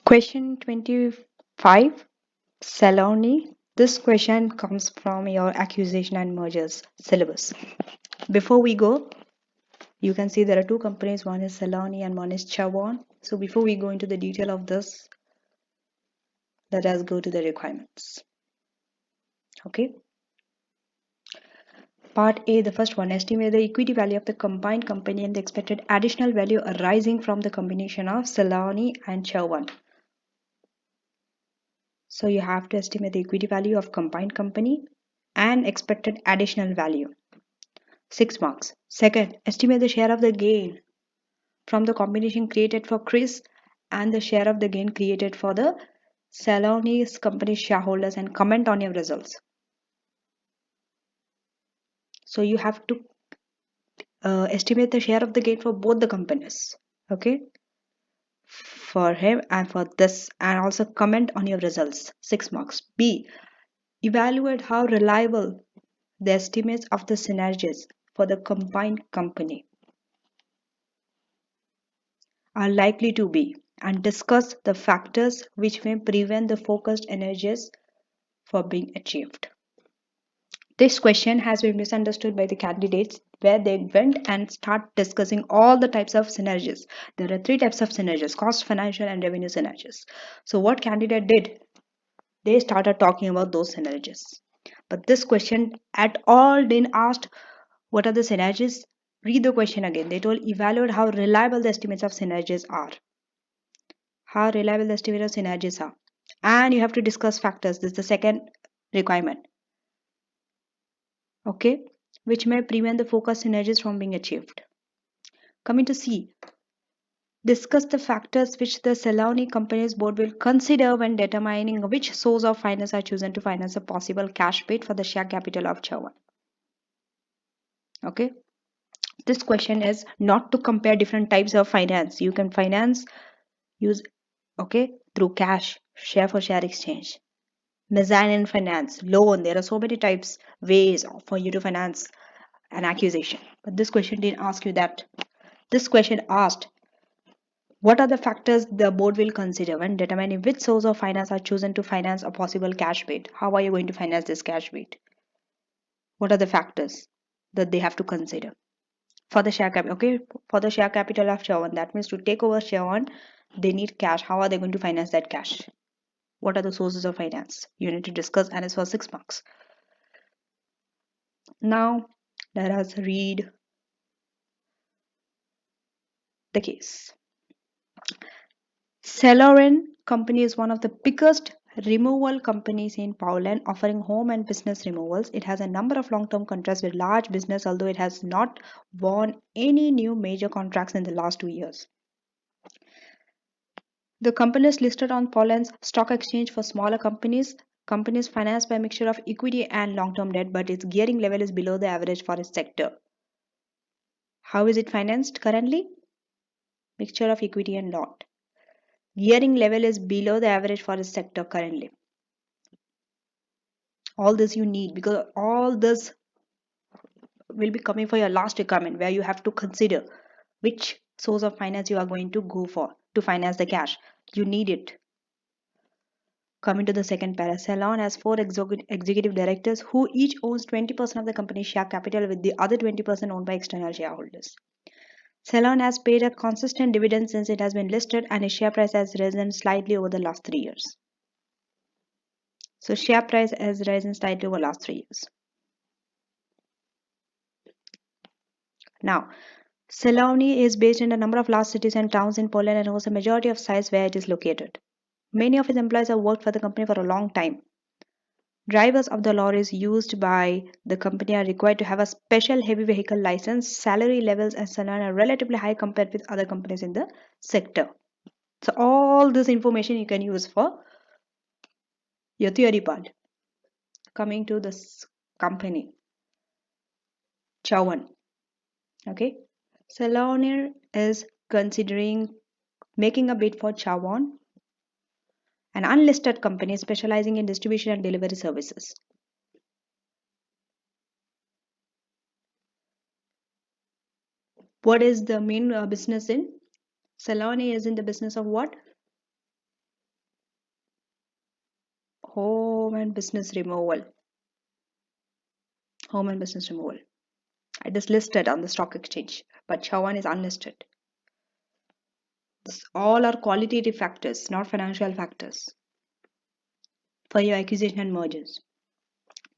Question 25, Selorne. This question comes from your accusation and mergers syllabus. Before we go, you can see there are two companies, one is Selorne and one is Chavon. So before we go into the detail of this, let us go to the requirements. Okay. Part A, the first one, estimate the equity value of the combined company and the expected additional value arising from the combination of Selorne and Chavon. So you have to estimate the equity value of combined company and expected additional value. 6 marks. Second, estimate the share of the gain from the combination created for Chris and the share of the gain created for the Selorne's company shareholders and comment on your results. So you have to estimate the share of the gain for both the companies. Okay. For him and for this, and also comment on your results. 6 marks. B, evaluate how reliable the estimates of the synergies for the combined company are likely to be, and discuss the factors which may prevent the focused energies from being achieved. This question has been misunderstood by the candidates where they went and start discussing all the types of synergies. There are three types of synergies: cost, financial, and revenue synergies. So what candidate did? They started talking about those synergies. But this question at all didn't ask what are the synergies. Read the question again. They told evaluate how reliable the estimates of synergies are. How reliable the estimate of synergies are. And you have to discuss factors. This is the second requirement. Okay, which may prevent the focus synergies from being achieved. Coming to C, discuss the factors which the Selorne company's board will consider when determining which source of finance are chosen to finance a possible cash bid for the share capital of Chavan. Okay, this question is not to compare different types of finance. You can finance use through cash, share for share exchange, mezzanine finance, loan. There are so many types, ways for you to finance an accusation. But this question didn't ask you that. This question asked, what are the factors the board will consider when determining which source of finance are chosen to finance a possible cash bid? How are you going to finance this cash bid? What are the factors that they have to consider? For the share capital, for the share capital of Chavan, that means to take over Chavan, they need cash. How are they going to finance that cash? What are the sources of finance? You need to discuss, and it's for 6 marks. Now, let us read the case. Selorne company is one of the biggest removal companies in Poland, offering home and business removals. It has a number of long-term contracts with large business, although it has not won any new major contracts in the last 2 years. The company is listed on Poland's stock exchange for smaller companies. Companies financed by a mixture of equity and long-term debt, but its gearing level is below the average for its sector. How is it financed currently? Mixture of equity and debt. Gearing level is below the average for its sector currently. All this you need, because all this will be coming for your last requirement, where you have to consider which source of finance you are going to go for to finance the cash. You need it. Coming to the second para, Selorne has 4 executive directors who each owns 20% of the company's share capital, with the other 20% owned by external shareholders. Selorne has paid a consistent dividend since it has been listed, and its share price has risen slightly over the last 3 years. So share price has risen slightly over the last 3 years. Now, Selorne is based in a number of large cities and towns in Poland and holds a majority of sites where it is located. Many of its employees have worked for the company for a long time. Drivers of the lorries used by the company are required to have a special heavy vehicle license. Salary levels at Selorne are relatively high compared with other companies in the sector. So all this information you can use for your theory part. Coming to this company, Chavan. Okay, Selorne is considering making a bid for Chavan, an unlisted company specializing in distribution and delivery services. What is the main business in? Selorne is in the business of what? home and business removal. Home and business removal. It is listed on the stock exchange, but Chawan is unlisted. This all are qualitative factors, not financial factors for your acquisition and mergers.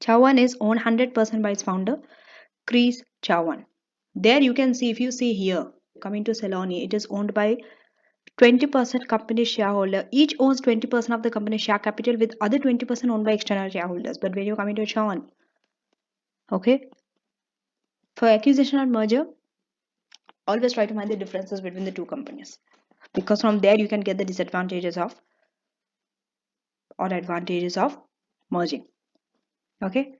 Chawan is owned 100% by its founder, Chris Chawan. There you can see, if you see here, coming to Selorne, it is owned by 20% company shareholder. Each owns 20% of the company share capital, with other 20% owned by external shareholders. But when you come into Chawan, okay, for acquisition and merger, always try to find the differences between the two companies, because from there you can get the disadvantages of or advantages of merging. Okay,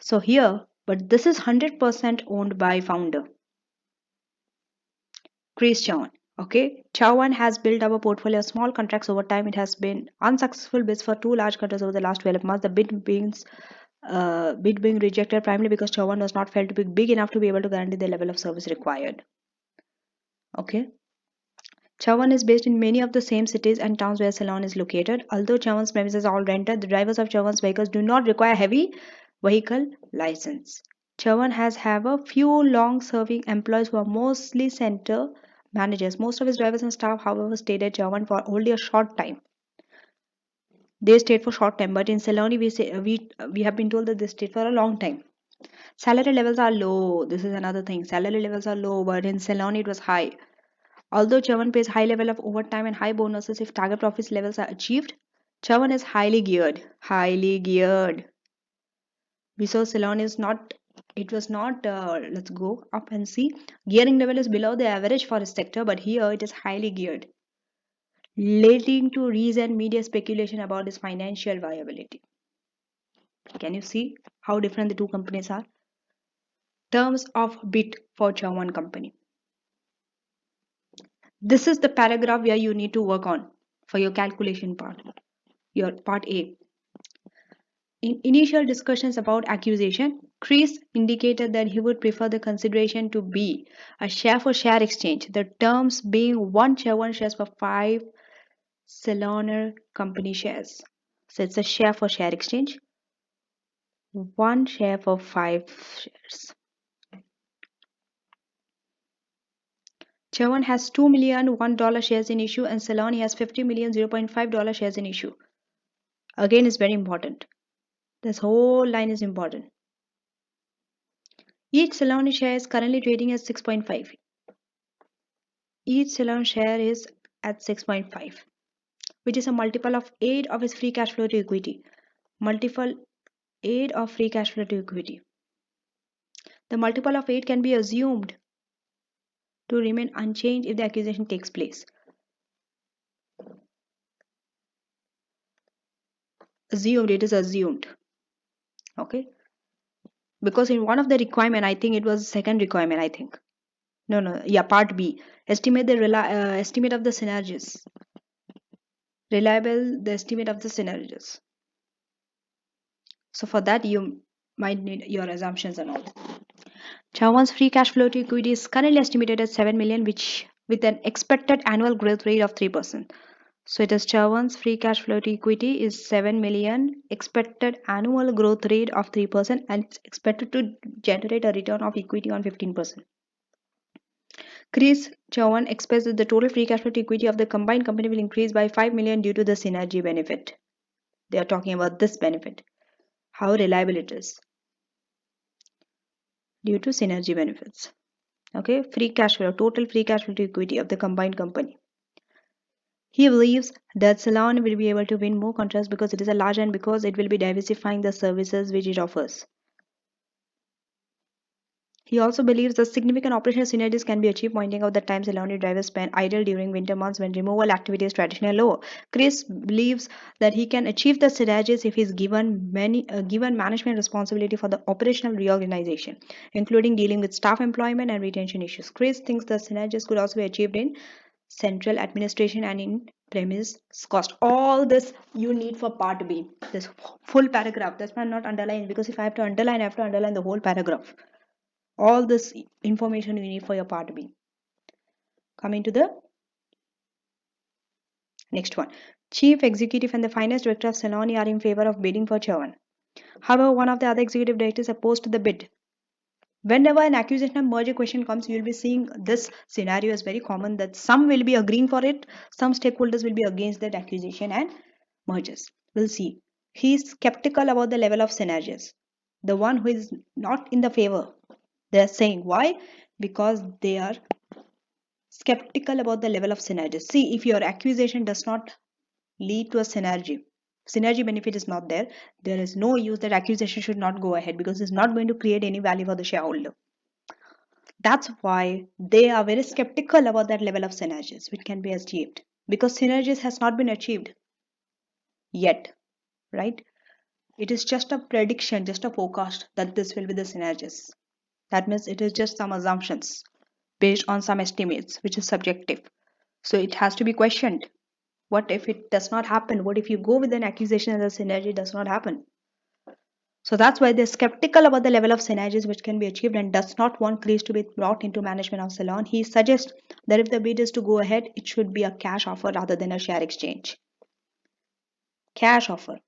so here, but this is 100% owned by founder Chris Chawan. Okay, Chawan has built up a portfolio of small contracts over time. It has been unsuccessful bids for two large contracts over the last 12 months. The bid being rejected primarily because Chawan was not felt to be big enough to be able to guarantee the level of service required. Okay. Chawan is based in many of the same cities and towns where Selorne is located. Although Chawan's premises are all rented, the drivers of Chawan's vehicles do not require heavy vehicle license. Chawan has have a few long-serving employees who are mostly center managers. Most of his drivers and staff, however, stayed at Chawan for only a short time. They stayed for short time, but in Selorne, we have been told that they stayed for a long time. Salary levels are low. This is another thing. Salary levels are low, but in Selorne it was high. Although Chavan pays high level of overtime and high bonuses if target profit levels are achieved, Chavan is highly geared. Highly geared. We saw Selorne is not. It was not. Let's go up and see. Gearing level is below the average for a sector, but here it is highly geared, leading to recent media speculation about its financial viability. Can you see how different the two companies are? Terms of bid for Chavan company. This is the paragraph where you need to work on for your calculation part. Your part A. In initial discussions about acquisition, Chris indicated that he would prefer the consideration to be a share for share exchange, the terms being one shares for 5 Selorne company shares. So it's a share for share exchange, one share for 5 shares. Chavan has 2 million $1 shares in issue and Selorne has 50 million $0.5 shares in issue. Again, it's very important. This whole line is important. Each Selorne share is currently trading at 6.5. Each Selorne share is at 6.5, which is a multiple of 8 of its free cash flow to equity. Multiple 8 of free cash flow to equity. The multiple of 8 can be assumed to remain unchanged if the acquisition takes place. Assumed, it is assumed. Okay. Because in one of the requirement, I think it was second requirement, I think. No, yeah, part B. Estimate the estimate of the synergies. Reliable the estimate of the synergies. So for that, you might need your assumptions and all. Chawan's free cash flow to equity is currently estimated at 7 million, which with an expected annual growth rate of 3%. So it is Chawan's free cash flow to equity is 7 million, expected annual growth rate of 3%, and it's expected to generate a return of equity on 15%. Chris Chawan expects that the total free cash flow to equity of the combined company will increase by 5 million due to the synergy benefit. They are talking about this benefit, how reliable it is due to synergy benefits. Okay, free cash flow, total free cash flow to equity of the combined company. He believes that Selorne will be able to win more contracts because it is a large and because it will be diversifying the services which it offers. He also believes that significant operational synergies can be achieved, pointing out that time Selorne drivers spend idle during winter months when removal activity is traditionally low. Chris believes that he can achieve the synergies if he is given management responsibility for the operational reorganization, including dealing with staff employment and retention issues. Chris thinks the synergies could also be achieved in central administration and in premise cost. All this you need for part B. This full paragraph. That's why I'm not underlining, because if I have to underline, I have to underline the whole paragraph. All this information you need for your part B. Coming to the next one. Chief executive and the finance director of Selorne are in favor of bidding for Chavan. However, one of the other executive directors opposed to the bid. Whenever an acquisition and merger question comes, you will be seeing this scenario is very common, that some will be agreeing for it, some stakeholders will be against that acquisition and mergers. We'll see. He is skeptical about the level of synergies. The one who is not in the favor, they are saying why? Because they are skeptical about the level of synergies. See, if your acquisition does not lead to a synergy benefit is not there, there is no use, that acquisition should not go ahead because it's not going to create any value for the shareholder. That's why they are very skeptical about that level of synergies which can be achieved, because synergies has not been achieved yet, right? It is just a prediction, just a forecast that this will be the synergies. That means it is just some assumptions based on some estimates which is subjective, so it has to be questioned. What if it does not happen? What if you go with an accusation and the synergy does not happen? So that's why they're skeptical about the level of synergies which can be achieved and does not want Chris to be brought into management of Selorne. He suggests that if the bid is to go ahead, it should be a cash offer rather than a share exchange. Cash offer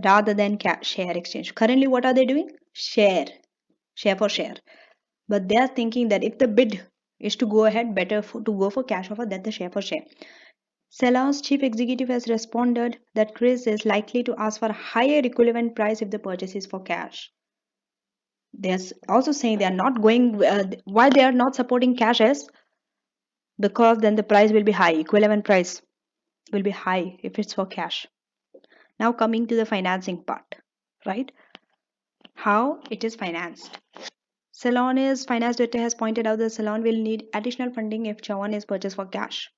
rather than share exchange. Currently, what are they doing? Share for share. But they are thinking that if the bid is to go ahead, better to go for cash offer than the share for share. Selorne's chief executive has responded that Chris is likely to ask for a higher equivalent price if the purchase is for cash. They're also saying they are not going, why they are not supporting cash is because then the price will be high, equivalent price will be high if it's for cash. Now coming to the financing part, right? How it is financed. Selorne's finance director has pointed out that Selorne will need additional funding if Chavan is purchased for cash.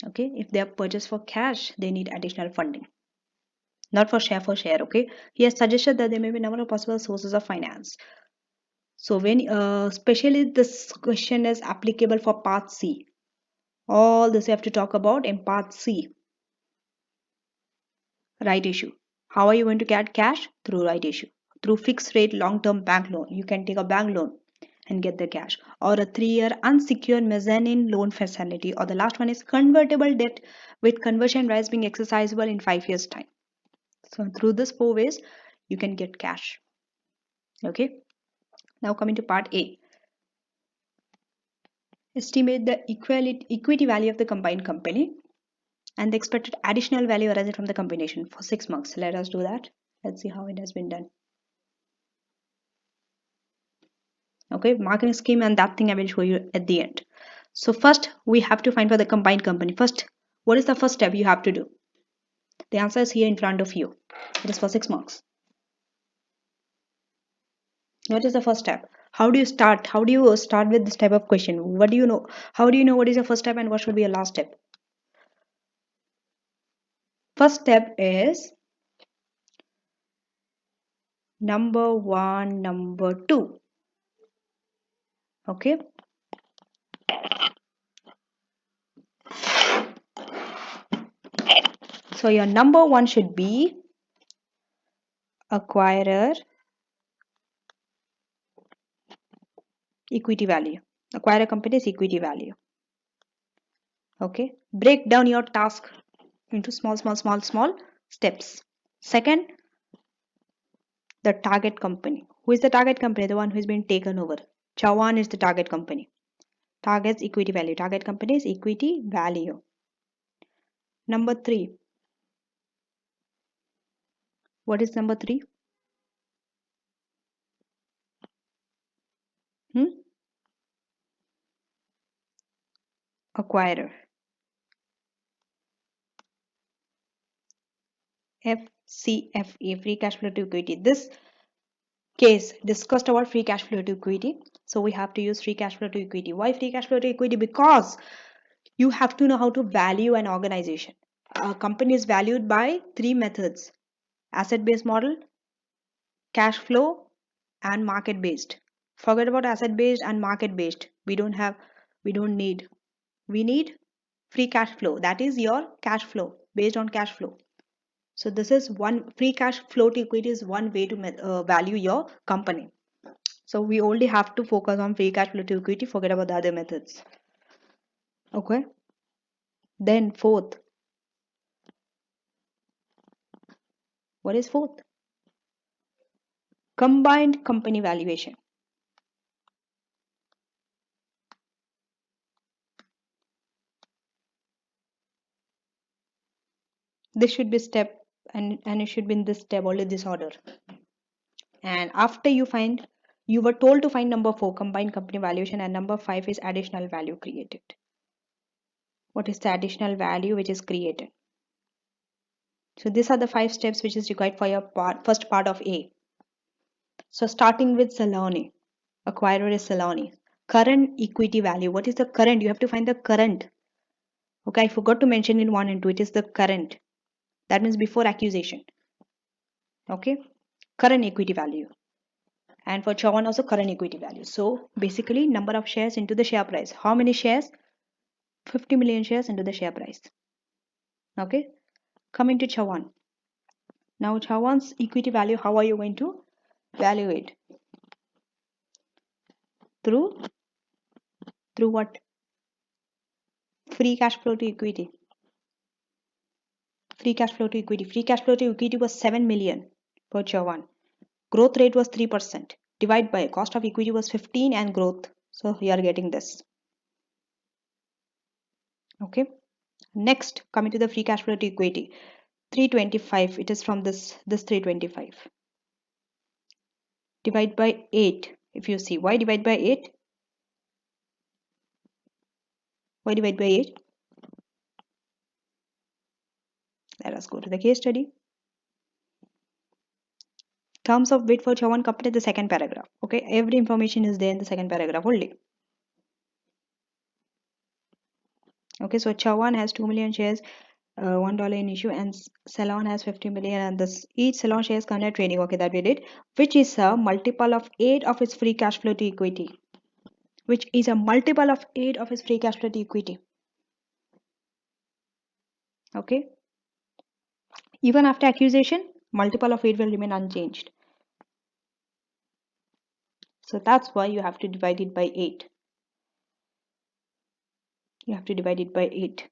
Okay, if they are purchased for cash, they need additional funding, not for share. Okay, he has suggested that there may be a number of possible sources of finance. So when especially this question is applicable for part C. All this you have to talk about in part C. Right issue. How are you going to get cash? Through right issue. Through fixed rate long-term bank loan. You can take a bank loan and get the cash. Or a 3-year unsecured mezzanine loan facility. Or the last one is convertible debt with conversion rights being exercisable in 5 years' time. So through this 4 ways, you can get cash. Okay. Now coming to part A. Estimate the equity value of the combined company and the expected additional value arising from the combination for 6 months. Let us do that. Let's see how it has been done. Okay, marketing scheme, and that thing I will show you at the end. So first we have to find for the combined company. First, what is the first step you have to do? The answer is here in front of you. It is for 6 marks. What is the first step? How do you start? How do you start with this type of question? What do you know? How do you know what is your first step and what should be your last step? First step is number 1, number 2. Okay. So your number 1 should be acquirer equity value. Acquire a company's equity value. Okay. Break down your task into small steps. Second, the target company. Who is the target company? The one who is being taken over. Chavan is the target company. Target's equity value. Target company's equity value. Number 3. What is number 3? Acquirer. FCFE, free cash flow to equity. This case discussed about free cash flow to equity. So we have to use free cash flow to equity. Why free cash flow to equity? Because you have to know how to value an organization. A company is valued by 3 methods: asset-based model, cash flow, and market-based. Forget about asset-based and market-based. We need. We need free cash flow. That is your cash flow, based on cash flow. So this is one, free cash flow to equity is one way to value your company. So we only have to focus on free cash flow to equity, forget about the other methods. Okay. Then fourth, what is fourth? Combined company valuation. This should be step, and it should be in this step, only this order. And after you were told to find number 4, combined company valuation, and number 5 is additional value created. What is the additional value which is created? So these are the 5 steps which is required for your first part of A. So starting with Selorne, acquirer is Selorne. Current equity value. What is the current? You have to find the current. Okay, I forgot to mention in 1 and 2. It is the current. That means before acquisition. Okay, current equity value. And for Chawan also current equity value. So basically number of shares into the share price. How many shares? 50 million shares into the share price. Okay, coming to Chawan. Now Chawan's equity value, how are you going to value it? Through what? Free cash flow to equity. Free cash flow to equity. Free cash flow to equity was 7 million per Chawan. Growth rate was 3%. Divide by cost of equity was 15 and growth. So you are getting this. Okay. Next, coming to the free cash flow to equity. 325. It is from this 325. Divide by 8. If you see, why divide by 8? Why divide by 8? Let us go to the case study. Terms of bid for Chawan company, the second paragraph. Okay, every information is there in the second paragraph only. Okay, so Chawan has 2 million shares, $1 in issue, and Selorne has 50 million, and this each Selorne shares connect trading. Okay, that we did, which is a multiple of 8 of its free cash flow to equity. Which is a multiple of 8 of its free cash flow to equity. Okay. Even after acquisition, multiple of 8 will remain unchanged. So that's why you have to divide it by 8. You have to divide it by 8.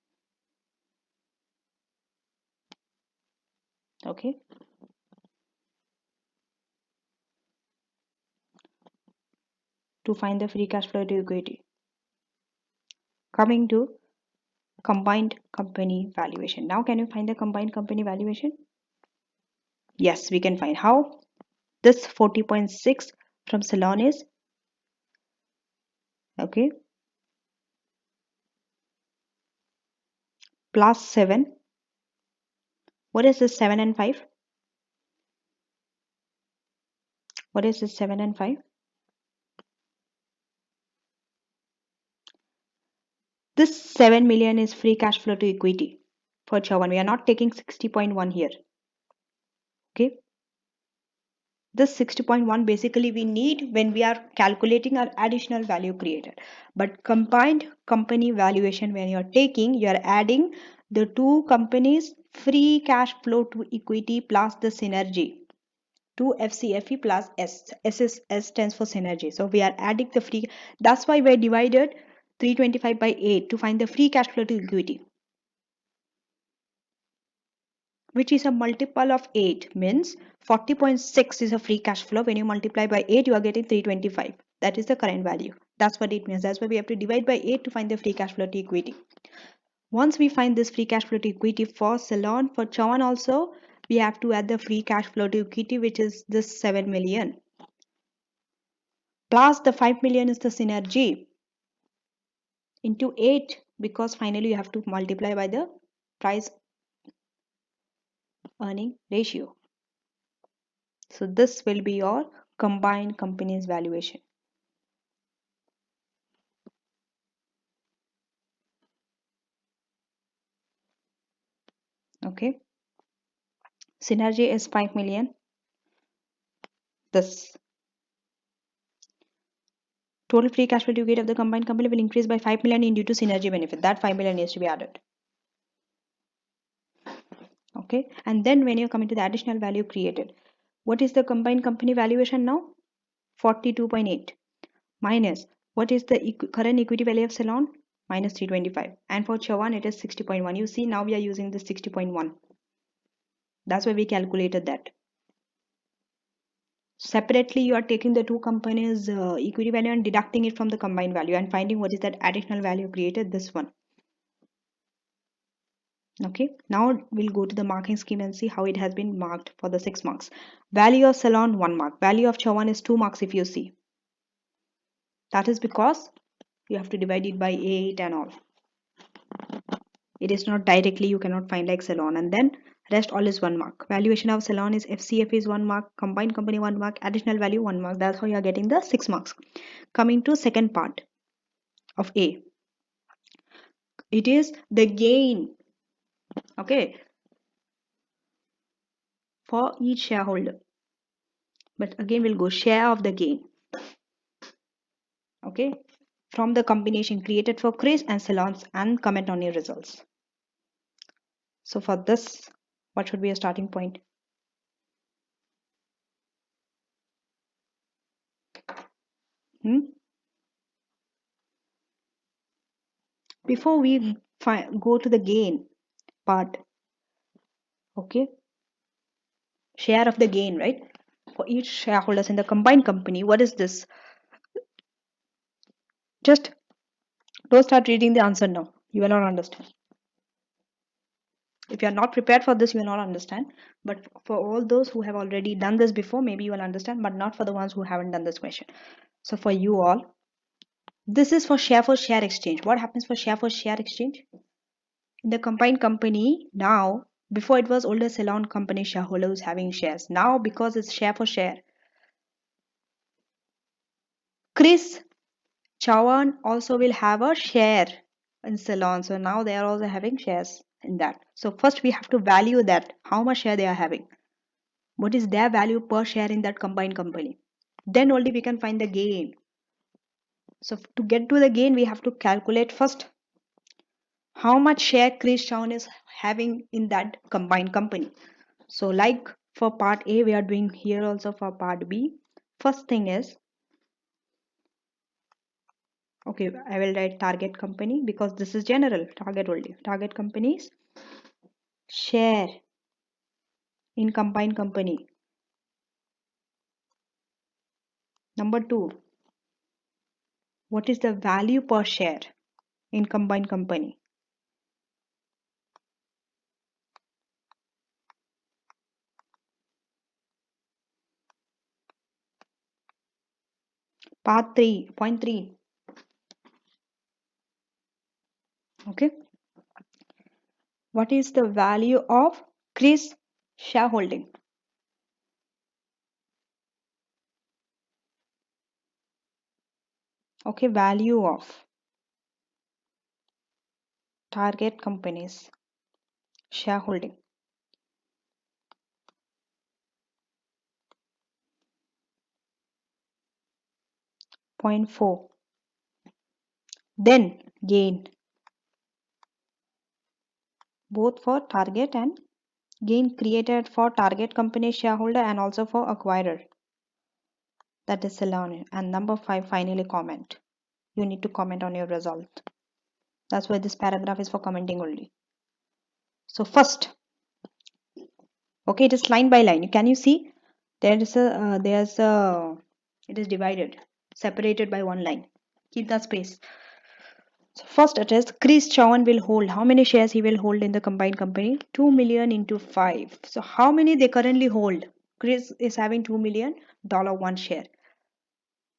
Okay. To find the free cash flow to equity. Coming to combined company valuation. Now can you find the combined company valuation? Yes, we can find. How? This 40.6 from Selorne is, okay, plus 7. What is this 7 and 5? What is this 7 and 5? This 7 million is free cash flow to equity for Chawan. We are not taking 60.1 here. Okay. This 60.1 basically we need when we are calculating our additional value created. But combined company valuation, when you are taking, you are adding the two companies' free cash flow to equity plus the synergy. 2 FCFE plus S. S stands for synergy. So we are adding the free. That's why we divided 325 by 8 to find the free cash flow to equity, which is a multiple of 8, means 40.6 is a free cash flow. When you multiply by 8, you are getting 325. That is the current value. That's what it means. That's why we have to divide by 8 to find the free cash flow to equity. Once we find this free cash flow to equity for Selorne, for Chawan also, we have to add the free cash flow to equity, which is this 7 million. Plus the 5 million is the synergy into 8, because finally you have to multiply by the price earning ratio. So this will be your combined companies valuation. Okay. Synergy is 5 million. This total free cash flow you get of the combined company will increase by 5 million in due to synergy benefit. That 5 million needs to be added. Okay. And then when you're coming to the additional value created, what is the combined company valuation now? 42.8 minus what is the current equity value of Selorne? minus 325. And for Chawan, it is 60.1. You see, now we are using this 60.1. That's why we calculated that. Separately, you are taking the two companies' equity value and deducting it from the combined value and finding what is that additional value created, this one. Okay, now we'll go to the marking scheme and see how it has been marked for the 6 marks. Value of Selorne 1 mark. Value of Chawan is 2 marks if you see. That is because you have to divide it by 8 and all. It is not directly, you cannot find like Selorne, and then rest all is 1 mark. Valuation of Selorne is FCF is 1 mark, combined company 1 mark, additional value 1 mark. That's how you are getting the 6 marks. Coming to second part of A. It is the gain, okay, for each shareholder. But again, we'll go share of the gain, okay, from the combination created for Chris and Selorne, and comment on your results. So for this, what should be a starting point? Before we go to the gain part, okay, share of the gain, right? For each shareholders in the combined company, what is this? Just don't start reading the answer now. You will not understand. If you are not prepared for this, you will not understand. But for all those who have already done this before, maybe you will understand, but not for the ones who haven't done this question. So for you all, this is for share exchange. What happens for share exchange? In the combined company, now, before it was older Selorne company shareholders having shares. Now, because it's share for share, Chris Chawan also will have a share in Selorne. So now they are also having shares in that. So first we have to value that, how much share they are having. What is their value per share in that combined company? Then only we can find the gain. So to get to the gain, we have to calculate first how much share Chris Chawan is having in that combined company. So like for part A, we are doing here also for part B. First thing is, okay, I will write target company because this is general, target only. Target companies share in combined company. Number 2, what is the value per share in combined company? Part 3, point 3. Okay. What is the value of Chris shareholding? Okay, value of target companies shareholding. Point 4. Then gain, both for target and gain created for target company shareholder and also for acquirer. That is Selorne. And number 5, finally comment. You need to comment on your result. That's why this paragraph is for commenting only. So first, okay, it is line by line. Can you see? There's a, it is divided, separated by one line. Keep that space. So first it is Chris Chawan will hold. How many shares he will hold in the combined company? 2 million into 5. So how many they currently hold? Chris is having $2 million, one share.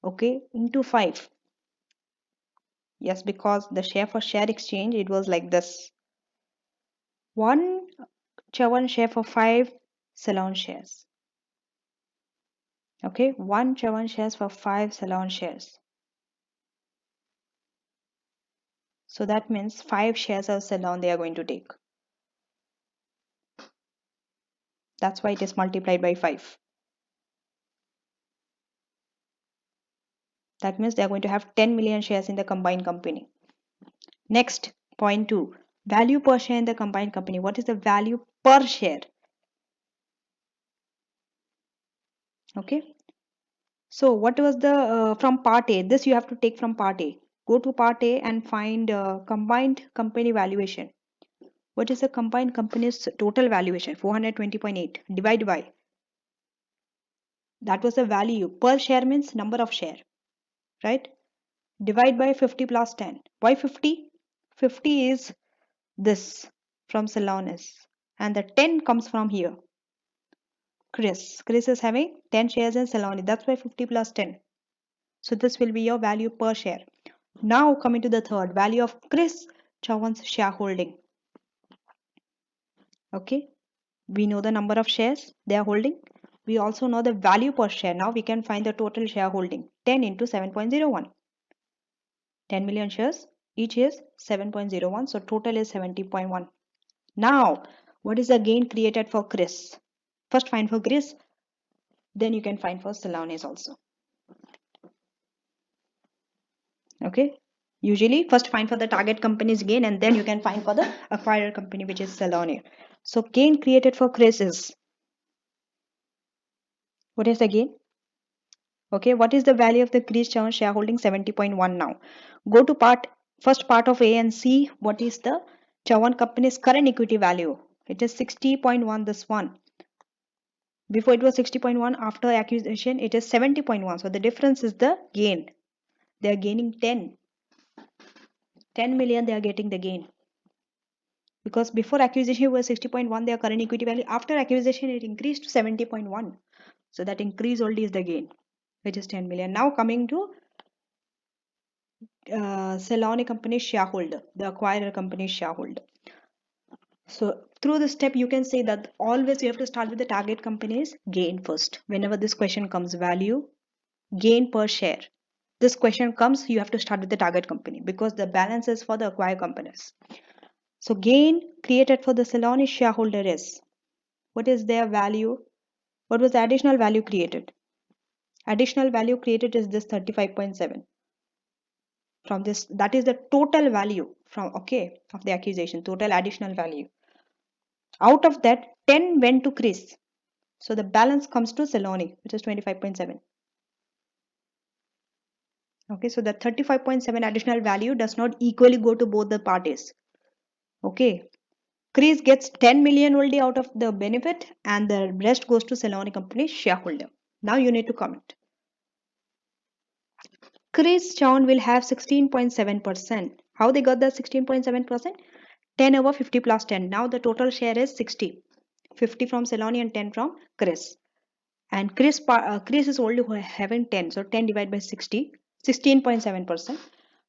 Okay, into 5. Yes, because the share for share exchange, it was like this. One Chawan share for 5 Selorne shares. Okay, one Chawan shares for 5 Selorne shares. So that means 5 shares of Selorne they are going to take. That's why it is multiplied by 5. That means they are going to have 10 million shares in the combined company. Next, point 2. Value per share in the combined company. What is the value per share? Okay. So what was the from part A? This you have to take from part A. Go to part A and find combined company valuation. What is the combined company's total valuation? 420.8. Divide by. That was the value. Per share means number of share, right? Divide by 50 plus 10. Why 50? 50 is this from Selorne, and the 10 comes from here. Chris is having 10 shares in Selorne. That's why 50 plus 10. So this will be your value per share. Now coming to the third, value of Chris Chauhan's shareholding. Okay, we know the number of shares they are holding. We also know the value per share. Now we can find the total shareholding. 10 into 7.01. 10 million shares, each is 7.01. So total is 70.1. Now, what is the gain created for Chris? First find for Chris, then you can find for Selorne also. Okay, usually first find for the target company's gain and then you can find for the acquired company, which is Selorne. So gain created for Chris is, what is the gain? Okay, what is the value of the Chris Chauhan shareholding? 70.1. Now go to first part of A and see what is the Chauhan company's current equity value. It is 60.1, this one. Before it was 60.1, after acquisition it is 70.1. So the difference is the gain. They are gaining 10 million, they are getting the gain. Because before acquisition it was 60.1, their current equity value. After acquisition it increased to 70.1. So that increase only is the gain, which is 10 million. Now coming to Selorne company shareholder, the acquirer company shareholder. So through this step you can say that always you have to start with the target company's gain first. Whenever this question comes, value, gain per share, this question comes, you have to start with the target company because the balance is for the acquired companies. So gain created for the Selorne shareholder is, what is their value? What was the additional value created? Additional value created is this 35.7. From this, that is the total value from, okay, of the acquisition, total additional value. Out of that, 10 went to Chris. So the balance comes to Selorne, which is 25.7. Okay, so the 35.7 additional value does not equally go to both the parties. Okay, Chris gets 10 million only out of the benefit and the rest goes to Selorne company shareholder. Now you need to comment. Chris Chauhan will have 16.7%. How they got the 16.7%? 10 over 50 plus 10. Now the total share is 60. 50 from Selorne and 10 from Chris. And Chris is only having 10. So 10 divided by 60, 16.7%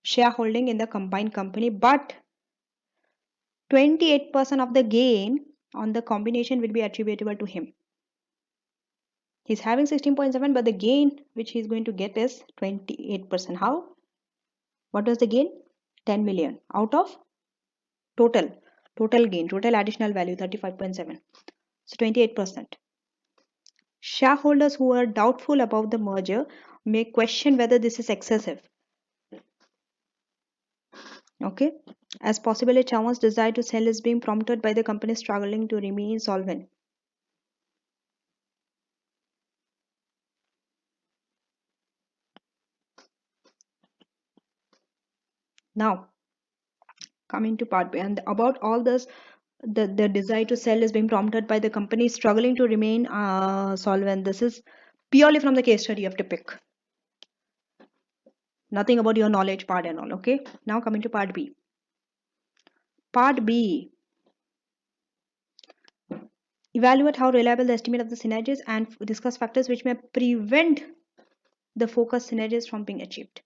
shareholding in the combined company. But 28% of the gain on the combination will be attributable to him. He's having 16.7, but the gain which he's going to get is 28%. How? What was the gain? 10 million out of total gain, total additional value 35.7. So 28%. Shareholders who are doubtful about the merger may question whether this is excessive. Okay, as possibly Chauhan's desire to sell is being prompted by the company struggling to remain solvent. Now, coming to part B, and about all this, the desire to sell is being prompted by the company struggling to remain solvent. This is purely from the case study you have to pick. Nothing about your knowledge part and all. Okay, now coming to part B. Part B. Evaluate how reliable the estimate of the synergies and discuss factors which may prevent the focused synergies from being achieved.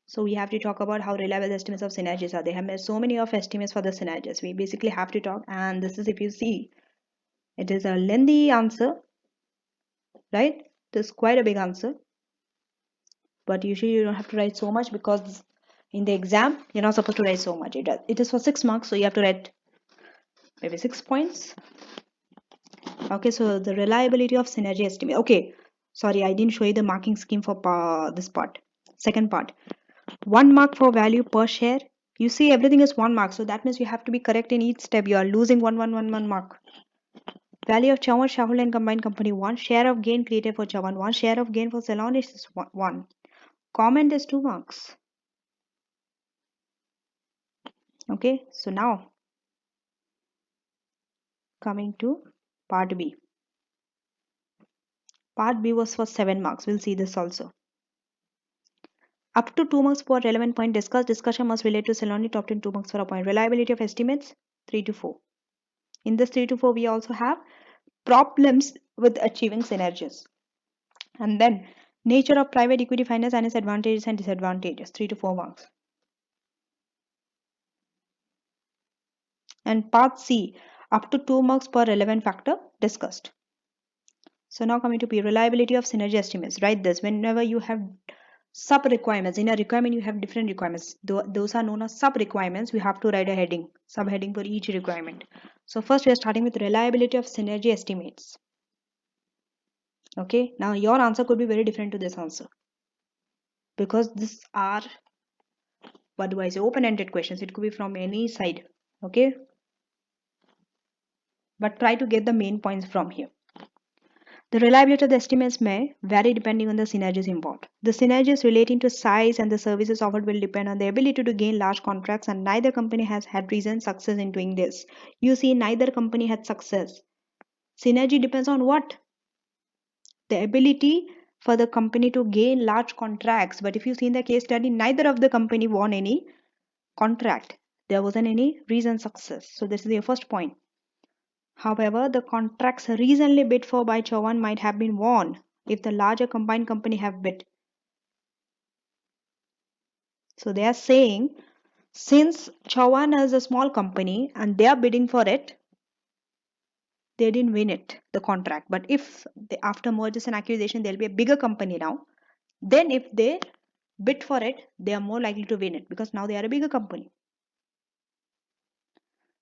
So we have to talk about how reliable the estimates of synergies are. They have made so many of estimates for the synergies. We basically have to talk, and this is, if you see, it is a lengthy answer, right? This is quite a big answer, but usually you don't have to write so much because in the exam you're not supposed to write so much. It is for 6 marks, so you have to write maybe 6 points. Okay, so the reliability of synergy estimate. Okay, sorry, I didn't show you the marking scheme for this part. Second part, 1 mark for value per share. You see, everything is 1 mark, so that means you have to be correct in each step. You are losing 1 mark. Value of Chauhan shareholder and combined company 1. Share of gain created for Chauhan 1. Share of gain for Selorne is 1. Comment is 2 marks. Okay, so now coming to part B. Part B was for 7 marks. We'll see this also. Up to 2 marks for relevant point discussed. Discussion must relate to Selorne top 10 2 marks for a point. Reliability of estimates 3 to 4. In this 3 to 4, we also have problems with achieving synergies. And then nature of private equity finance and its advantages and disadvantages 3 to 4 marks. And part C, up to 2 marks per relevant factor discussed. So now coming to P, reliability of synergy estimates. Write this whenever you have sub requirements. In a requirement, you have different requirements. Those are known as sub requirements. We have to write a heading, subheading for each requirement. So first we are starting with reliability of synergy estimates. Okay, now your answer could be very different to this answer because these are, what do I say, open-ended questions. It could be from any side. Okay, but try to get the main points from here. The reliability of the estimates may vary depending on the synergies involved. The synergies relating to size and the services offered will depend on the ability to gain large contracts, and neither company has had recent success in doing this. You see, neither company had success. Synergy depends on what? The ability for the company to gain large contracts. But if you see in the case study, neither of the company won any contract. There wasn't any recent success. So this is your first point. However, the contracts recently bid for by Chavan might have been won if the larger combined company have bid. So they are saying since Chavan is a small company and they are bidding for it, they didn't win it, the contract. But if after mergers and acquisition, there'll be a bigger company now, then if they bid for it, they are more likely to win it because now they are a bigger company.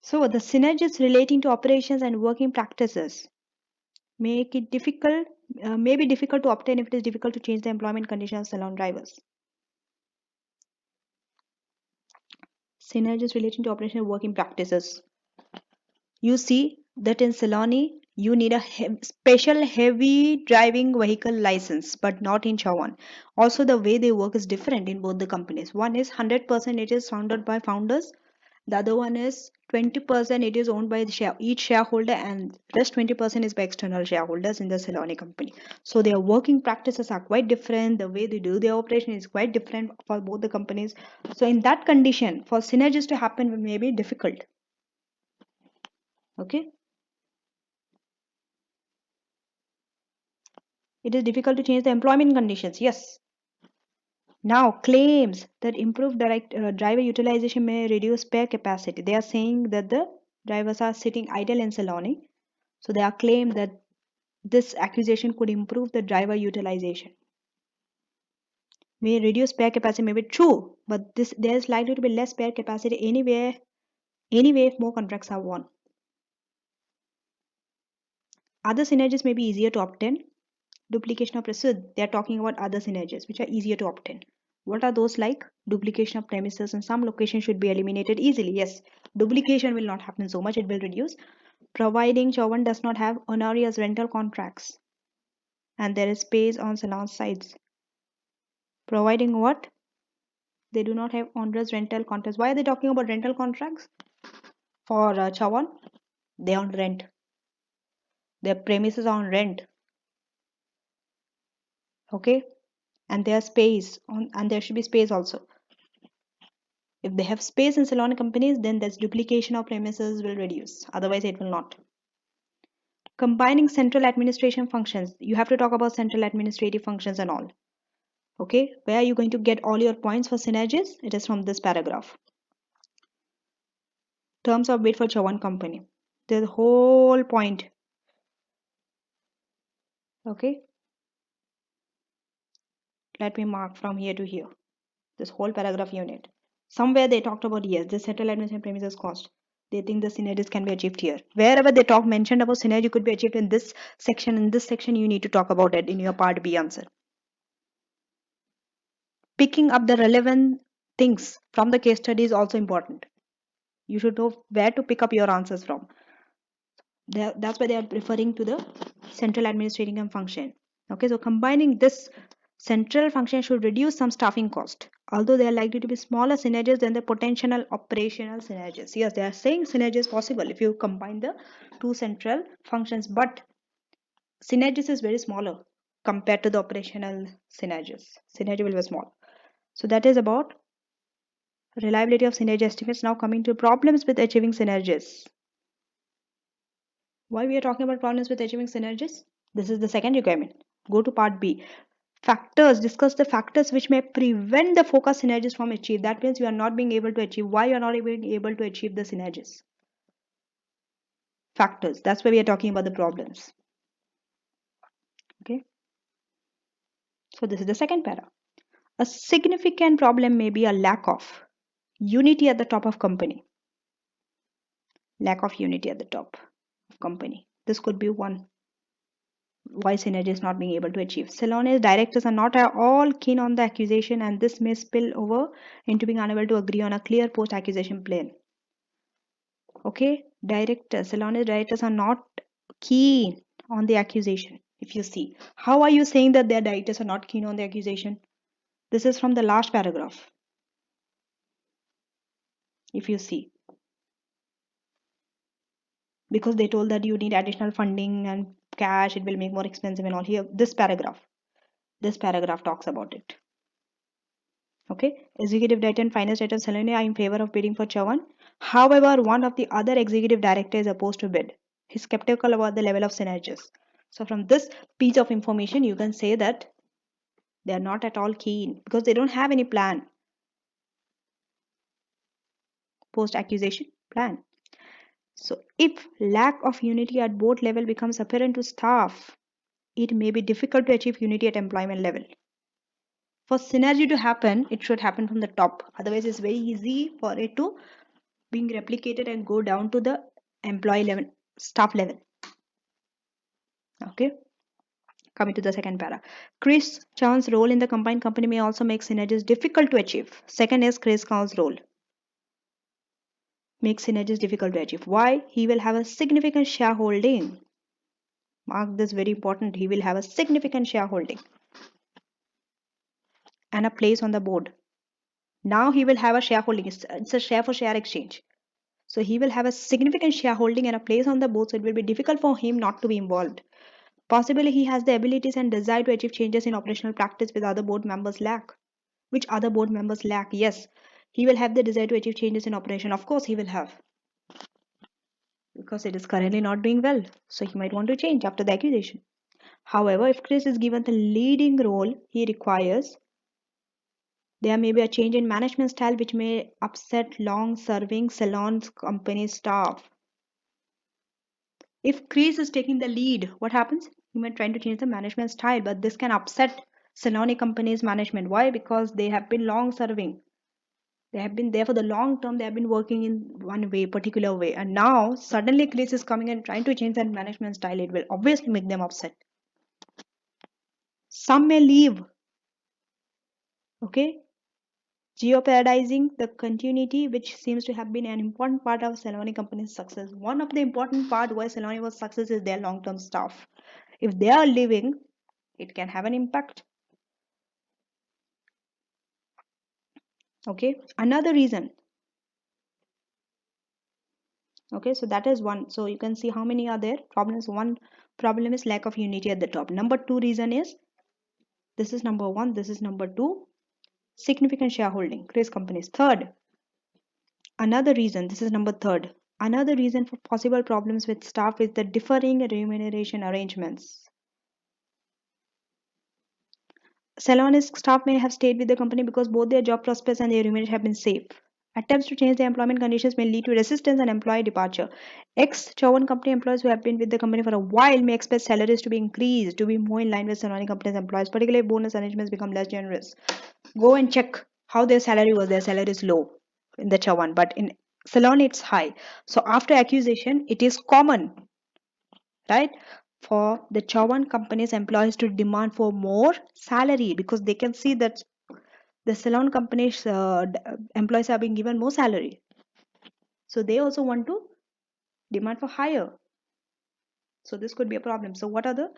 So the synergies relating to operations and working practices make it difficult, may be difficult to obtain if it is difficult to change the employment conditions of salon drivers. Synergies relating to operation and working practices. You see that in Selorne, you need a special heavy driving vehicle license, but not in Chawan. Also, the way they work is different in both the companies. One is 100% it is founded by founders. The other one is 20% it is owned by each shareholder, and rest 20% is by external shareholders in the Selorne company. So their working practices are quite different. The way they do their operation is quite different for both the companies. So in that condition, for synergies to happen may be difficult. Okay. It is difficult to change the employment conditions. Yes. Now, claims that improved driver utilization may reduce spare capacity. They are saying that the drivers are sitting idle in Selorne. So they are claimed that this accusation could improve the driver utilization. May reduce spare capacity may be true, but there is likely to be less spare capacity anyway if more contracts are won. Other synergies may be easier to obtain. Duplication of resources. They are talking about other synergies which are easier to obtain. What are those like? Duplication of premises in some locations should be eliminated easily. Yes, duplication will not happen so much, it will reduce. Providing Chavan does not have onerous rental contracts and there is space on salon sites. Providing what? They do not have onerous rental contracts. Why are they talking about rental contracts? For Chavan, they on rent. Their premises are on rent. Okay, and there's space on, and there should be space also. If they have space in salon companies, then this duplication of premises will reduce. Otherwise, it will not. Combining central administration functions. You have to talk about central administrative functions and all. Okay, where are you going to get all your points for synergies? It is from this paragraph. Terms of bid for Chavan company. The whole point. Okay, let me mark from here to here. This whole paragraph unit. Somewhere they talked about, yes, the central administration premises cost. They think the synergies can be achieved here. Wherever they mentioned about synergy could be achieved in this section. In this section, you need to talk about it in your part B answer. Picking up the relevant things from the case study is also important. You should know where to pick up your answers from. That's why they are referring to the central administrating function. Okay, so combining this central function should reduce some staffing cost. although they are likely to be smaller synergies than the potential operational synergies. Yes, they are saying synergy is possible if you combine the two central functions, but synergies is very smaller compared to the operational synergies. Synergy will be small. So that is about reliability of synergy estimates. Now coming to problems with achieving synergies. Why we are talking about problems with achieving synergies? This is the second requirement. Go to part B. Factors. Discuss the factors which may prevent the focus synergies from achieved. That means you are not being able to achieve. Why you are not being able to achieve the synergies? Factors. That's why we are talking about the problems. Okay. So this is the second para. A significant problem may be a lack of unity at the top of company. Lack of unity at the top of company. This could be one why synergy is not being able to achieve. Selorne's directors are not at all keen on the accusation, and this may spill over into being unable to agree on a clear post-accusation plan. Okay, Selorne's directors are not keen on the accusation. If you see, how are you saying that their directors are not keen on the accusation? This is from the last paragraph. If you see, because they told that you need additional funding and cash, it will make more expensive and all. Here, this paragraph talks about it. Okay, executive director and finance director Selene are in favor of bidding for Chavan. However, one of the other executive director is opposed to bid. He's skeptical about the level of synergies. So from this piece of information, you can say that they are not at all keen because they don't have any plan. Post-accusation plan. So if lack of unity at board level becomes apparent to staff, it may be difficult to achieve unity at employment level. For synergy to happen, it should happen from the top. Otherwise, it's very easy for it to being replicated and go down to the employee level, staff level. Okay, coming to the second para. Chris Chan's role in the combined company may also make synergies difficult to achieve. Second is Chris Chan's role. Makes synergies difficult to achieve. Why? He will have a significant shareholding. Mark this, very important. He will have a significant shareholding and a place on the board. Now he will have a shareholding. It's a share for share exchange. So he will have a significant shareholding and a place on the board. So it will be difficult for him not to be involved. Possibly he has the abilities and desire to achieve changes in operational practice with other board members lack. Which other board members lack? Yes, he will have the desire to achieve changes in operation. Of course, he will have. Because it is currently not doing well. So he might want to change after the accusation. However, if Chris is given the leading role he requires, there may be a change in management style which may upset long-serving Selorne's company staff. If Chris is taking the lead, what happens? He might try to change the management style, but this can upset Selorne company's management. Why? Because they have been long-serving. They have been there for the long term. They have been working in one way, particular way, and now suddenly Chris is coming and trying to change that management style. It will obviously make them upset. Some may leave. Okay, jeopardizing the continuity which seems to have been an important part of Selorne company's success. One of the important part why Selorne was success is their long-term staff. If they are leaving, it can have an impact. Okay, another reason. Okay, so that is one. So you can see how many are there problems. One problem is lack of unity at the top. Number two reason is, this is number one, this is number two, significant shareholding, Chris companies. Third, another reason, this is number third, another reason for possible problems with staff is the differing remuneration arrangements. Selorne's staff may have stayed with the company because both their job prospects and their remuneration have been safe. Attempts to change their employment conditions may lead to resistance and employee departure. Ex-Chowan company employees who have been with the company for a while may expect salaries to be increased to be more in line with surrounding company's employees, particularly if bonus arrangements become less generous. Go and check how their salary was. Their salary is low in the Chowan, but in Selorne it's high. So after accusation, it is common, right, for the Chowan company's employees to demand for more salary because they can see that the Selorne company's employees are being given more salary. So they also want to demand for higher. So this could be a problem. So what are the,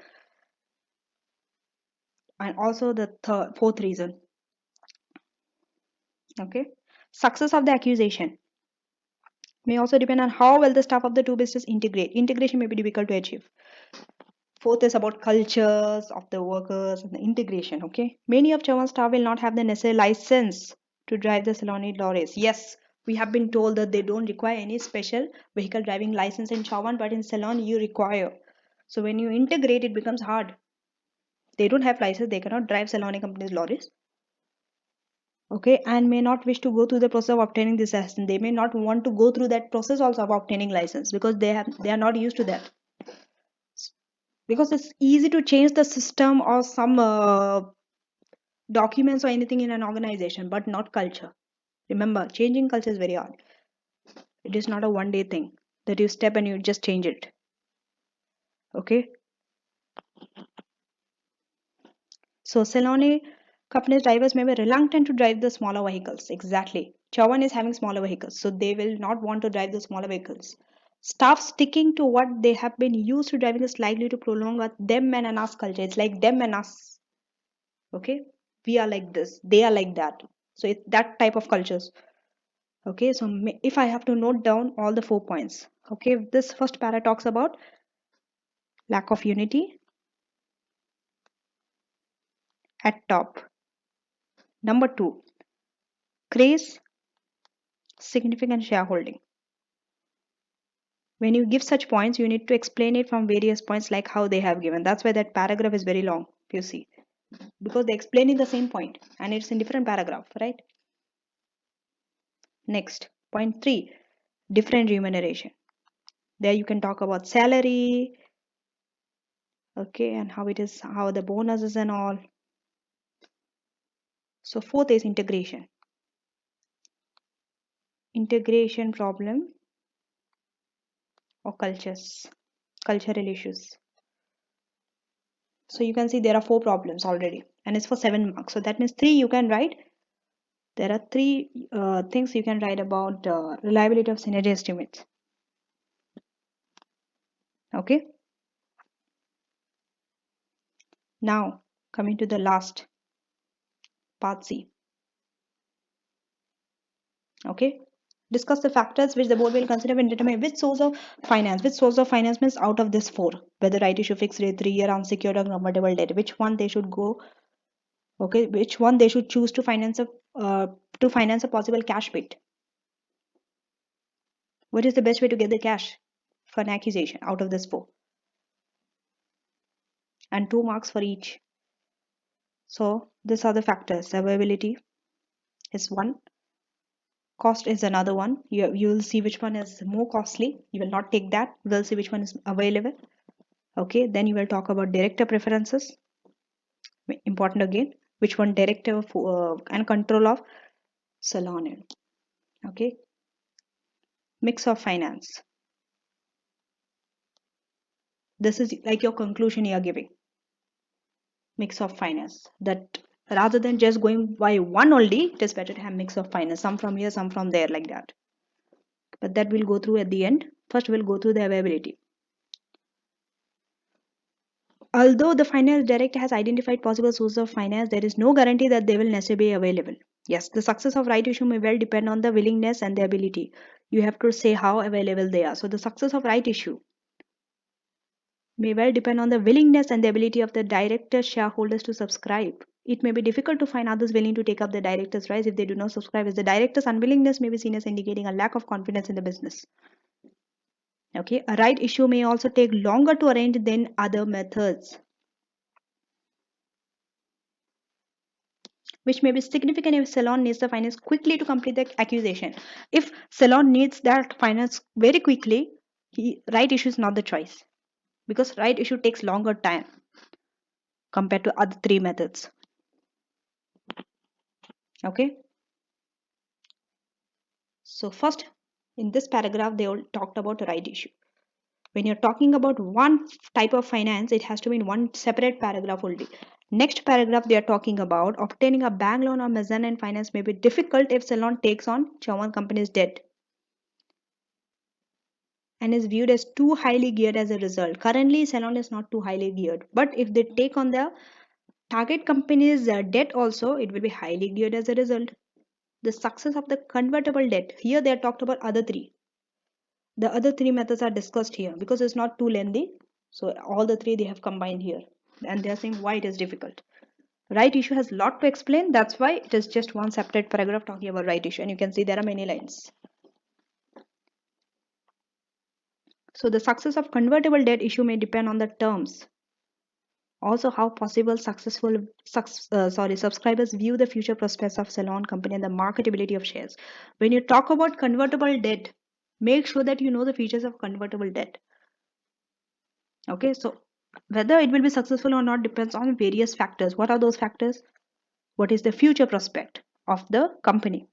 and also the fourth reason. Okay. Success of the accusation may also depend on how well the staff of the two businesses integrate. Integration may be difficult to achieve. Fourth is about cultures of the workers and the integration. Okay. Many of Chavan staff will not have the necessary license to drive the Selorne lorries. Yes, we have been told that they don't require any special vehicle driving license in Chavan, but in Selorne you require. So when you integrate, it becomes hard. They don't have license, they cannot drive Selorne company's lorries. Okay, and may not wish to go through the process of obtaining this license. They may not want to go through that process also of obtaining license because they are not used to that. Because it's easy to change the system or some documents or anything in an organization, but not culture. Remember, changing culture is very hard. It is not a one day thing that you step and you just change it. Okay, so Selorne company's drivers may be reluctant to drive the smaller vehicles. Exactly. Chavan is having smaller vehicles, so they will not want to drive the smaller vehicles. Staff sticking to what they have been used to driving is likely to prolong a them and us culture. It's like them and us. Okay, we are like this, they are like that. So it's that type of cultures. Okay, so if I have to note down all the 4 points. Okay, this first para talks about lack of unity at top. Number 2, craze, significant shareholding. When you give such points, you need to explain it from various points like how they have given. That's why that paragraph is very long, if you see, because they explain in the same point and it's in different paragraph, right? Next, point 3, different remuneration. There you can talk about salary, okay, and how it is, how the bonuses and all. So fourth is integration. Integration problem or cultural issues. So you can see there are 4 problems already and it's for 7 marks. So that means 3 you can write. There are 3 things you can write about reliability of synergy estimates. Okay. Now coming to the last part C. Okay. Discuss the factors which the board will consider when determining which source of finance. Which source of finance means out of this 4, whether right issue, fixed rate, 3-year unsecured or convertible debt. Which one they should go? Okay, which one they should choose uh, to finance a possible cash bit. What is the best way to get the cash for an accusation out of this 4? And 2 marks for each. So these are the factors. Availability is one. Cost is another one. You will see which one is more costly. You will not take that. You will see which one is available. Okay, then you will talk about director preferences. Important again. Which one director and control of Selorne. Okay. Mix of finance. This is like your conclusion you are giving. Mix of finance. That rather than just going by one only, it is better to have mix of finance. Some from here, some from there, like that. But that we'll go through at the end. First, we'll go through the availability. Although the finance director has identified possible sources of finance, there is no guarantee that they will necessarily be available. Yes, the success of right issue may well depend on the willingness and the ability. You have to say how available they are. So the success of right issue may well depend on the willingness and the ability of the director shareholders to subscribe. It may be difficult to find others willing to take up the director's rights if they do not subscribe, as the director's unwillingness may be seen as indicating a lack of confidence in the business. Okay, a right issue may also take longer to arrange than other methods, which may be significant if Selorne needs the finance quickly to complete the accusation. If Selorne needs that finance very quickly, right issue is not the choice, because right issue takes longer time compared to other 3 methods. Okay. So first, in this paragraph, they all talked about a right issue. When you're talking about one type of finance, it has to be in one separate paragraph only. Next paragraph, they are talking about obtaining a bank loan or mezzanine finance may be difficult if Selorne takes on German company's debt and is viewed as too highly geared as a result. Currently, Selorne is not too highly geared, but if they take on the target company's debt also, it will be highly geared as a result. The success of the convertible debt. Here they are talked about other three. The other three methods are discussed here because it's not too lengthy. So all the three they have combined here. And they are saying why it is difficult. Right issue has a lot to explain. That's why it is just one separate paragraph talking about right issue. And you can see there are many lines. So the success of convertible debt issue may depend on the terms. Also, how possible subscribers view the future prospects of Selorne company and the marketability of shares. When you talk about convertible debt, make sure that you know the features of convertible debt. Okay, so whether it will be successful or not depends on various factors. What are those factors? What is the future prospect of the company?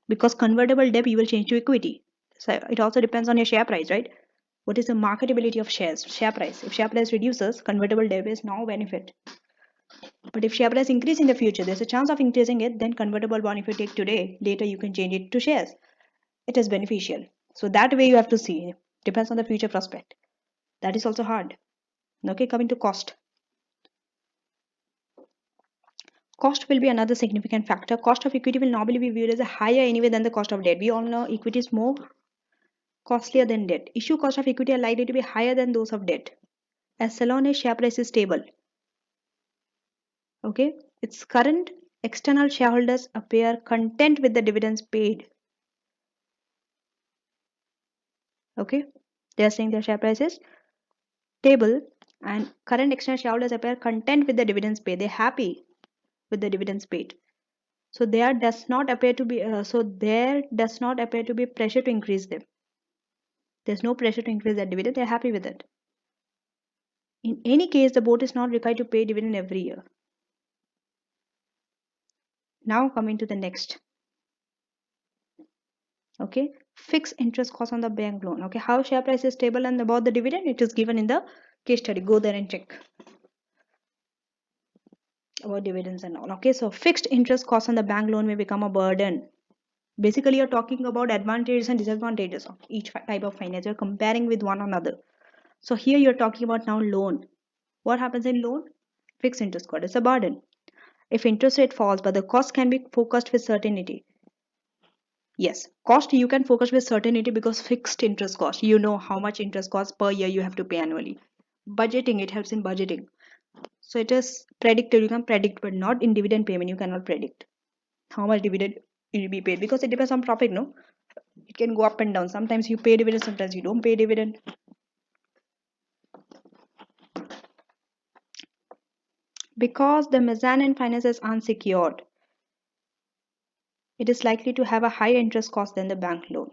Because convertible debt you will change to equity. So it also depends on your share price, right? What is the marketability of shares? Share price. If share price reduces, convertible debt is now benefit. But if share price increase in the future, there's a chance of increasing it, then convertible bond if you take today, later you can change it to shares. It is beneficial. So that way you have to see. Depends on the future prospect. That is also hard. Okay, coming to cost. Cost will be another significant factor. Cost of equity will normally be viewed as a higher anyway than the cost of debt. We all know equity is more costlier than debt. Issue cost of equity are likely to be higher than those of debt. As Selorne's share price is stable. Okay, its current external shareholders appear content with the dividends paid. Okay, they are saying their share price is stable and current external shareholders appear content with the dividends paid. They're happy with the dividends paid. So there does not appear to be pressure to increase them. There's no pressure to increase that dividend. They're happy with it. In any case, the board is not required to pay dividend every year. Now coming to the next. Okay, fixed interest cost on the bank loan. Okay, how share price is stable and about the dividend, it is given in the case study. Go there and check about dividends and all. Okay, so fixed interest cost on the bank loan may become a burden. Basically, you're talking about advantages and disadvantages of each type of finance. You're comparing with one another. So here you're talking about now loan. What happens in loan? Fixed interest cost is a burden. If interest rate falls, but the cost can be focused with certainty. Yes, cost you can focus with certainty because fixed interest cost. You know how much interest cost per year you have to pay annually. Budgeting, it helps in budgeting. So it is predicted. You can predict, but not in dividend payment. You cannot predict how much dividend will be paid because it depends on profit. No, it can go up and down. Sometimes you pay dividend, sometimes you don't pay dividend. Because the mezzanine finance is unsecured, it is likely to have a higher interest cost than the bank loan.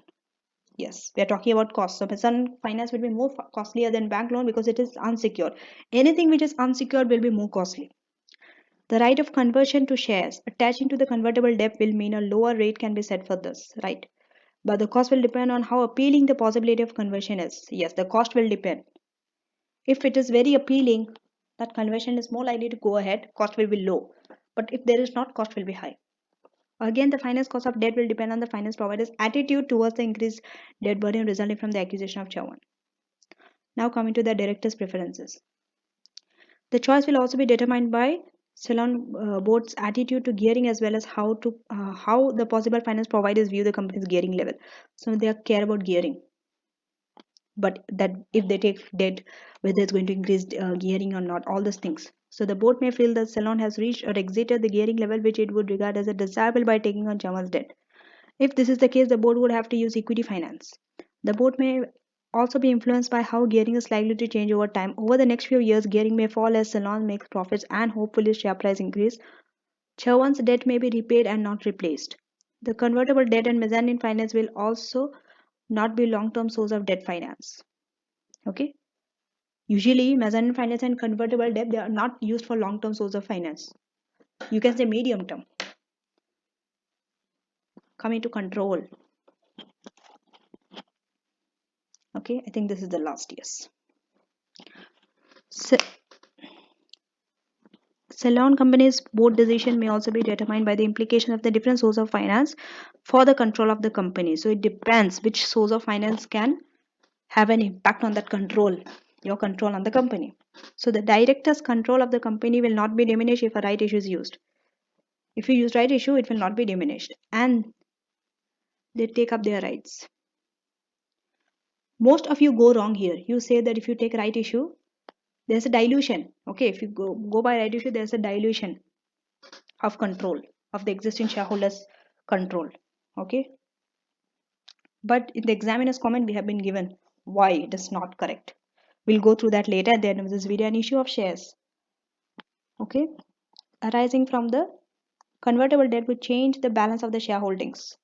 Yes, we are talking about cost. So mezzanine finance will be more costlier than bank loan because it is unsecured. Anything which is unsecured will be more costly. The right of conversion to shares attaching to the convertible debt will mean a lower rate can be set for this, right? But the cost will depend on how appealing the possibility of conversion is. Yes, the cost will depend. If it is very appealing, that conversion is more likely to go ahead, cost will be low. But if there is not, cost will be high. Again, the finance cost of debt will depend on the finance provider's attitude towards the increased debt burden resulting from the acquisition of Tier 1. Now coming to the director's preferences. The choice will also be determined by Selorne board's attitude to gearing as well as how the possible finance providers view the company's gearing level. So they care about gearing. But that if they take debt, whether it's going to increase gearing or not, all these things. So the board may feel that Selorne has reached or exited the gearing level which it would regard as a desirable by taking on German's debt. If this is the case, the board would have to use equity finance. The board may also be influenced by how gearing is likely to change over time. Over the next few years, gearing may fall as Selorne makes profits and hopefully share price increase. Tier 1's debt may be repaid and not replaced. The convertible debt and mezzanine finance will also not be long-term source of debt finance. Okay. Usually, mezzanine finance and convertible debt, they are not used for long-term source of finance. You can say medium term. Coming to control. Okay, I think this is the last, yes. Selorne company's board decision may also be determined by the implication of the different source of finance for the control of the company. So it depends which source of finance can have an impact on that control, your control on the company. So the director's control of the company will not be diminished if a right issue is used. If you use right issue, it will not be diminished, and they take up their rights. Most of you go wrong here. You say that if you take right issue, there's a dilution. Okay, if you go by right issue, there's a dilution of control of the existing shareholders' control. Okay, but in the examiner's comment, we have been given why it is not correct. We'll go through that later at the end of this video. An issue of shares. Okay, arising from the convertible debt would change the balance of the shareholdings.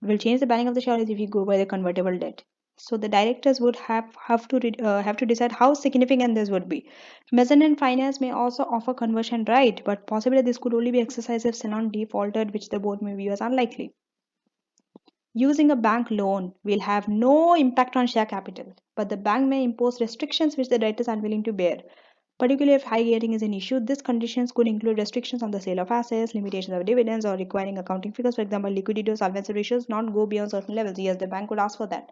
Will change the balance of the shareholders if you go by the convertible debt. So the directors would have to decide how significant this would be. Mezzanine finance may also offer conversion right, but possibly this could only be exercised if Selorne defaulted, which the board may view as unlikely. Using a bank loan will have no impact on share capital, but the bank may impose restrictions which the directors are unwilling to bear. Particularly if high gearing is an issue, these conditions could include restrictions on the sale of assets, limitations of dividends, or requiring accounting figures. For example, liquidity or solvency ratios not go beyond certain levels. Yes, the bank could ask for that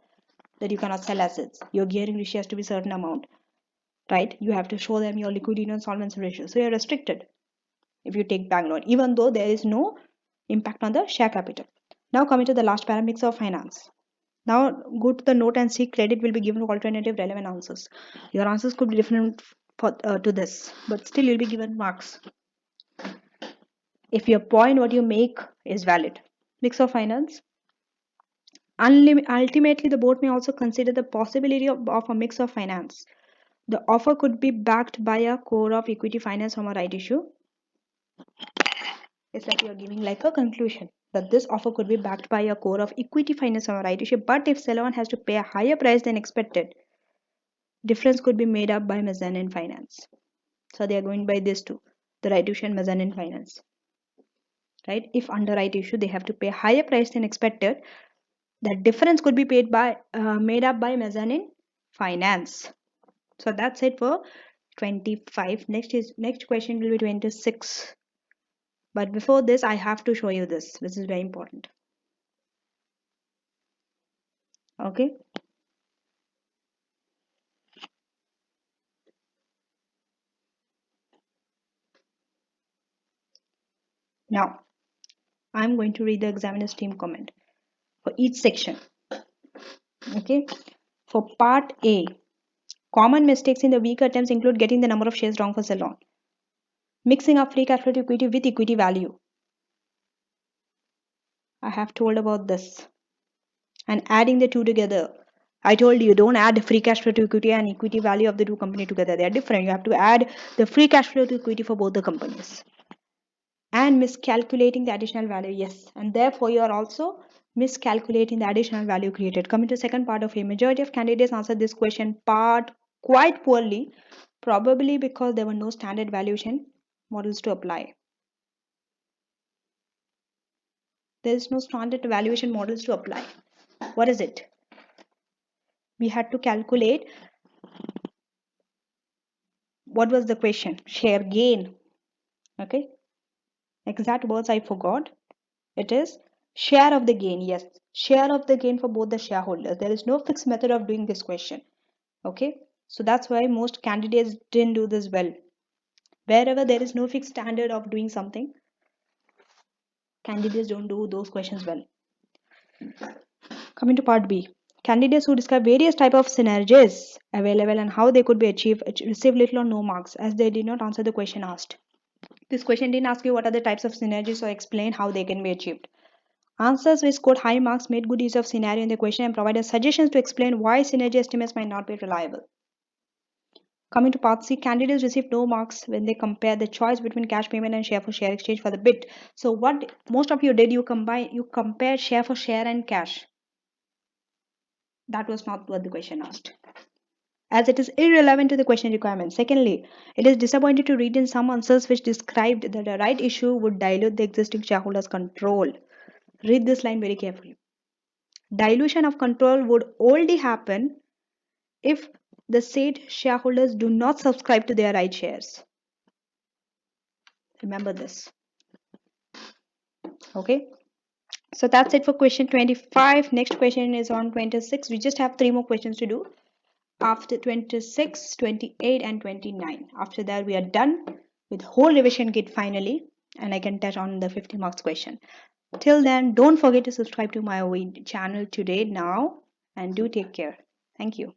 you cannot sell assets. Your gearing ratio has to be a certain amount, right? You have to show them your liquidity and solvency ratio. So you're restricted if you take bank loan, even though there is no impact on the share capital. Now coming to the last parameter, mix of finance. Now go to the note and see credit will be given to alternative relevant answers. Your answers could be different to this, but still you'll be given marks if your point what you make is valid. Mix of finance. Ultimately, the board may also consider the possibility of a mix of finance. The offer could be backed by a core of equity finance from a right issue. It's like you're giving like a conclusion that this offer could be backed by a core of equity finance from a right issue. But if Selorne has to pay a higher price than expected, difference could be made up by mezzanine finance. So they are going by this too, the right issue and mezzanine finance. Right? If under right issue they have to pay a higher price than expected, that difference could be made up by mezzanine finance. So that's it for 25. Next question will be 26. But before this, I have to show you this. This is very important. Okay. Now, I'm going to read the examiner's team comment for each section. Okay. For part A, common mistakes in the weak attempts include getting the number of shares wrong for Selorne, mixing up free cash flow to equity with equity value. I have told about this. And adding the two together. I told you don't add free cash flow to equity and equity value of the two companies together. They are different. You have to add the free cash flow to equity for both the companies. And miscalculating the additional value. Yes. And therefore you are also miscalculating the additional value created. Coming to the second part of a majority of candidates answered this question part quite poorly, probably because there were no standard valuation models to apply. There is no standard valuation models to apply. What is it? We had to calculate. What was the question? Share gain. Okay. Exact words I forgot. It is share of the gain. Yes. Share of the gain for both the shareholders. There is no fixed method of doing this question. Okay. So that's why most candidates didn't do this well. Wherever there is no fixed standard of doing something, candidates don't do those questions well. Coming to part B. Candidates who describe various types of synergies available and how they could be achieved receive little or no marks as they did not answer the question asked. This question didn't ask you what are the types of synergies or explain how they can be achieved. Answers which scored high marks made good use of scenario in the question and provided suggestions to explain why synergy estimates might not be reliable. Coming to part C, candidates received no marks when they compared the choice between cash payment and share for share exchange for the bid. So what most of you did, you compared share for share and cash. That was not what the question asked, as it is irrelevant to the question requirement. Secondly, it is disappointing to read in some answers which described that a right issue would dilute the existing shareholders' control. Read this line very carefully. Dilution of control would only happen if the said shareholders do not subscribe to their right shares. Remember this. Okay. So that's it for question 25. Next question is on 26. We just have 3 more questions to do. After 26, 28 and 29. After that we are done with whole revision kit finally. and I can touch on the 50 marks question. Till then, don't forget to subscribe to my channel today now, and do take care. Thank you.